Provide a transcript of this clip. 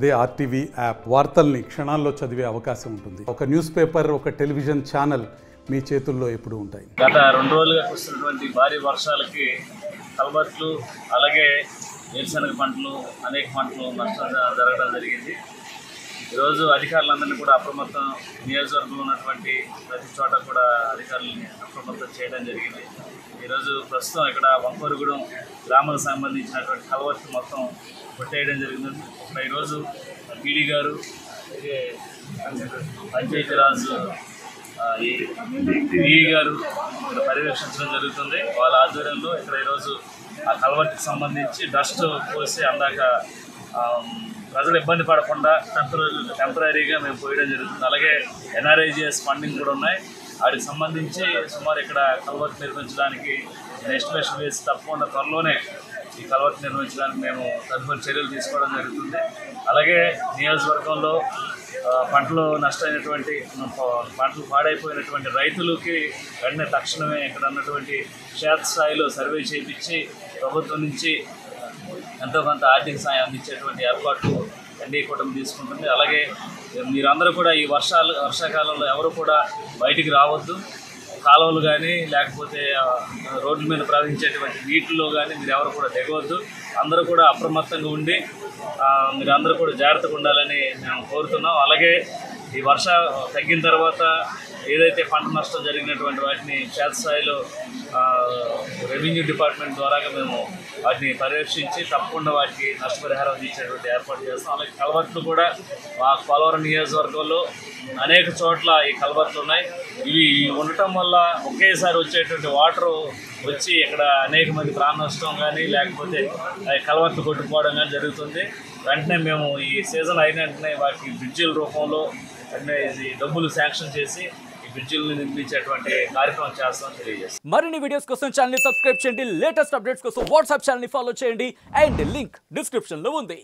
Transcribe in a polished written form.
అదే RTV app వార్తల్ని క్షణాల్లో చదివే అవకాశం ఉంటుంది. ఒక న్యూస్ పేపర్, ఒక టెలివిజన్ ఛానల్ మీ చేతుల్లో ఎప్పుడూ ఉంటాయి. గత 2 రోజులుగా కురుస్తున్నటువంటి భారీ వర్షాలకి కల్వర్ట్లు అలాగే వేరుశనగ పంటలు అనేక పంటలు నష్టం జరగడం జరిగింది. ఈరోజు అధికారులందరినీ కూడా అప్రమత్తం, నియోజకవర్గంలో ఉన్నటువంటి ప్రతి చోట కూడా అధికారులని అప్రమత్తం చేయడం జరిగింది. ఈరోజు ప్రస్తుతం ఇక్కడ వంకూరుగూడెం గ్రామాలకు సంబంధించినటువంటి కల్వర్ట్ మొత్తం కొట్టేయడం జరిగింది. ఇక్కడ ఈరోజు పీడీ గారు, పంచాయతీరాజ్ ఈ గారు ఇక్కడ పర్యవేక్షించడం జరుగుతుంది. వాళ్ళ ఆధ్వర్యంలో ఇక్కడ ఈరోజు ఆ కల్వర్ట్కి సంబంధించి డస్ట్ పోసి అందాక ప్రజలు ఇబ్బంది పడకుండా టెంపరీగా మేము పోయడం జరుగుతుంది. అలాగే ఎన్ఆర్ఐజిఎస్ ఫండింగ్ కూడా ఉన్నాయి. వాటికి సంబంధించి సుమారు ఇక్కడ కల్వర్ట్ నిర్మించడానికి ఎస్టిమేషన్ వేసి తప్పకుండా త్వరలోనే ఈ కల్వర్ట్ నిర్మించడానికి మేము తదుపరి చర్యలు తీసుకోవడం జరుగుతుంది. అలాగే నియోజకవర్గంలో పంటలు నష్టమైనటువంటి, పంటలు పాడైపోయినటువంటి రైతులకి వెంటనే తక్షణమే ఇక్కడ ఉన్నటువంటి క్షేత్రస్థాయిలో సర్వే చేయించి ప్రభుత్వం నుంచి ఎంతో కొంత ఆర్థిక సాయం అందించేటువంటి ఏర్పాట్లు ఎన్డీఏ కూటమి తీసుకుంటుంది. అలాగే మీరందరూ కూడా ఈ వర్షాకాలంలో ఎవరు కూడా బయటికి రావద్దు. కాలువలు కానీ లేకపోతే రోడ్ల మీద ప్రవహించేటువంటి నీటిలో కానీ మీరు ఎవరు కూడా దిగవద్దు. అందరూ కూడా అప్రమత్తంగా ఉండి మీరందరూ కూడా జాగ్రత్తగా ఉండాలని మేము కోరుతున్నాం. అలాగే ఈ వర్ష తగ్గిన తర్వాత ఏదైతే పంట నష్టం జరిగినటువంటి వాటిని క్షేత్రస్థాయిలో రెవెన్యూ డిపార్ట్మెంట్ ద్వారా మేము వాటిని పర్యవేక్షించి తప్పకుండా వాటికి నష్టపరిహారం ఇచ్చేటువంటి ఏర్పాటు చేస్తాం. అలాగే కల్వర్ట్లు కూడా మా పోలవరం నియోజకవర్గంలో అనేక చోట్ల ఈ కల్వర్ట్లు ఉన్నాయి. ఇవి ఉండటం వల్ల ఒకేసారి వచ్చేటువంటి వాటరు వచ్చి ఇక్కడ అనేక మంది ప్రాణ నష్టం కానీ లేకపోతే కల్వర్ట్లు కొట్టుకోవడం కానీ జరుగుతుంది. వెంటనే మేము ఈ సీజన్ అయిన వెంటనే వాటికి బ్రిడ్జిల రూపంలో వెంటనే ఇది డబ్బులు శాంక్షన్ చేసి బ్రిడ్జిల్ని నిర్మించేటువంటి కార్యక్రమం చేస్తామని తెలియజేస్తాం. మరిన్ని వీడియోస్ కోసం ఛానల్ ని సబ్స్క్రైబ్ చేయండి. లేటెస్ట్ అప్డేట్స్ కోసం వాట్సాప్ ఛానల్ ని ఫాలో చేయండి. అండ్ లింక్ డిస్క్రిప్షన్ లో ఉంది.